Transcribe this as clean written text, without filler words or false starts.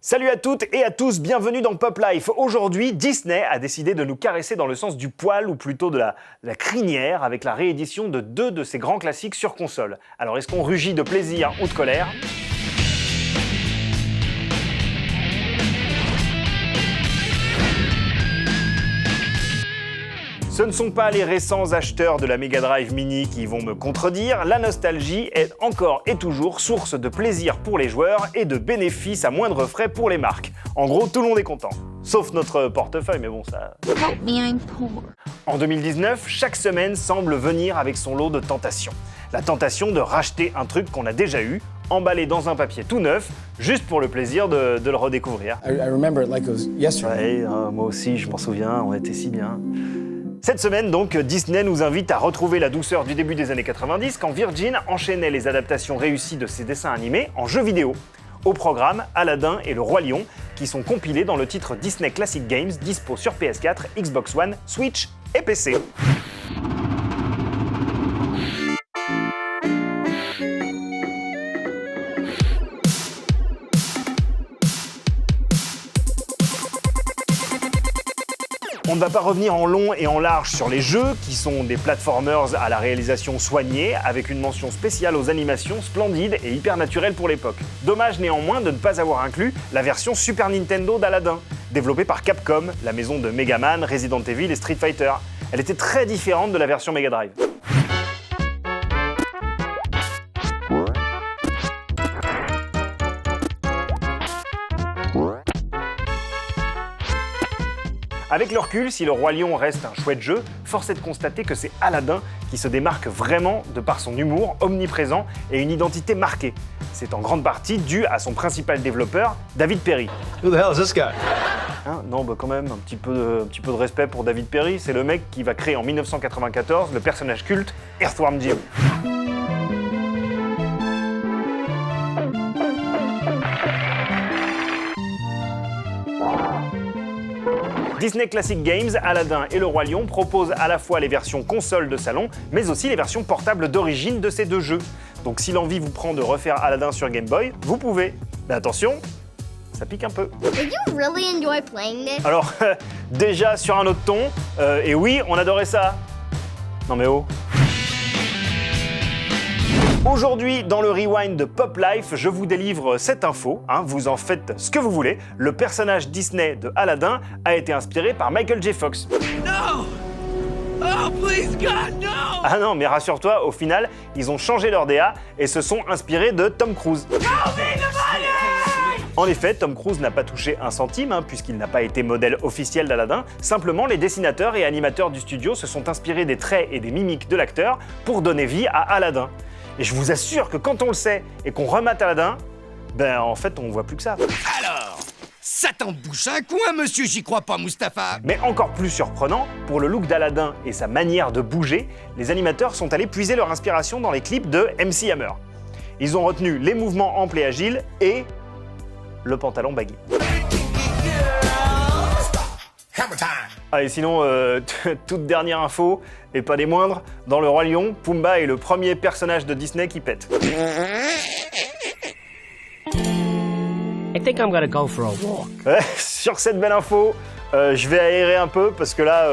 Salut à toutes et à tous, bienvenue dans Pop Life. Aujourd'hui, Disney a décidé de nous caresser dans le sens du poil ou plutôt de la crinière avec la réédition de deux de ses grands classiques sur console. Alors est-ce qu'on rugit de plaisir ou de colère ? Ce ne sont pas les récents acheteurs de la Mega Drive Mini qui vont me contredire, la nostalgie est encore et toujours source de plaisir pour les joueurs et de bénéfices à moindre frais pour les marques. En gros, tout le monde est content. Sauf notre portefeuille, mais bon, ça... Help me, I'm poor. En 2019, chaque semaine semble venir avec son lot de tentations. La tentation de racheter un truc qu'on a déjà eu, emballé dans un papier tout neuf, juste pour le plaisir de le redécouvrir. I remember it like it was yesterday. Ouais, moi aussi, je m'en souviens, on était si bien. Cette semaine donc, Disney nous invite à retrouver la douceur du début des années 90 quand Virgin enchaînait les adaptations réussies de ses dessins animés en jeux vidéo. Au programme, Aladdin et le Roi Lion, qui sont compilés dans le titre Disney Classic Games dispo sur PS4, Xbox One, Switch et PC. On ne va pas revenir en long et en large sur les jeux, qui sont des platformers à la réalisation soignée, avec une mention spéciale aux animations splendides et hyper naturelles pour l'époque. Dommage néanmoins de ne pas avoir inclus la version Super Nintendo d'Aladdin, développée par Capcom, la maison de Mega Man, Resident Evil et Street Fighter. Elle était très différente de la version Mega Drive. Avec le recul, si le Roi Lion reste un chouette jeu, force est de constater que c'est Aladdin qui se démarque vraiment de par son humour omniprésent et une identité marquée. C'est en grande partie dû à son principal développeur, David Perry. Who the hell is this guy? Hein, non, bah quand même, un petit peu de respect pour David Perry. C'est le mec qui va créer en 1994 le personnage culte Earthworm Jim. Disney Classic Games, Aladdin et le Roi Lion proposent à la fois les versions console de salon, mais aussi les versions portables d'origine de ces deux jeux. Donc si l'envie vous prend de refaire Aladdin sur Game Boy, vous pouvez. Mais attention, ça pique un peu. Did you really enjoy playing this? Alors, déjà sur un autre ton, et oui, on adorait ça. Non mais oh. Aujourd'hui, dans le rewind de Pop Life, je vous délivre cette info, vous en faites ce que vous voulez. Le personnage Disney de Aladdin a été inspiré par Michael J. Fox. No! Oh, please, God, no! Ah non, mais rassure-toi, au final, ils ont changé leur DA et se sont inspirés de Tom Cruise. En effet, Tom Cruise n'a pas touché un centime, puisqu'il n'a pas été modèle officiel d'Aladdin. Simplement, les dessinateurs et animateurs du studio se sont inspirés des traits et des mimiques de l'acteur pour donner vie à Aladdin. Et je vous assure que quand on le sait et qu'on remate Aladdin, en fait, on voit plus que ça. Alors, ça t'en bouche un coin, monsieur, j'y crois pas, Mustapha. Mais encore plus surprenant, pour le look d'Aladdin et sa manière de bouger, les animateurs sont allés puiser leur inspiration dans les clips de MC Hammer. Ils ont retenu les mouvements amples et agiles et le pantalon baggy. Ah, et sinon, toute dernière info, et pas des moindres, dans le Roi Lion, Pumba est le premier personnage de Disney qui pète. I think I'm gonna go for a walk. Ouais, sur cette belle info, je vais aérer un peu parce que là,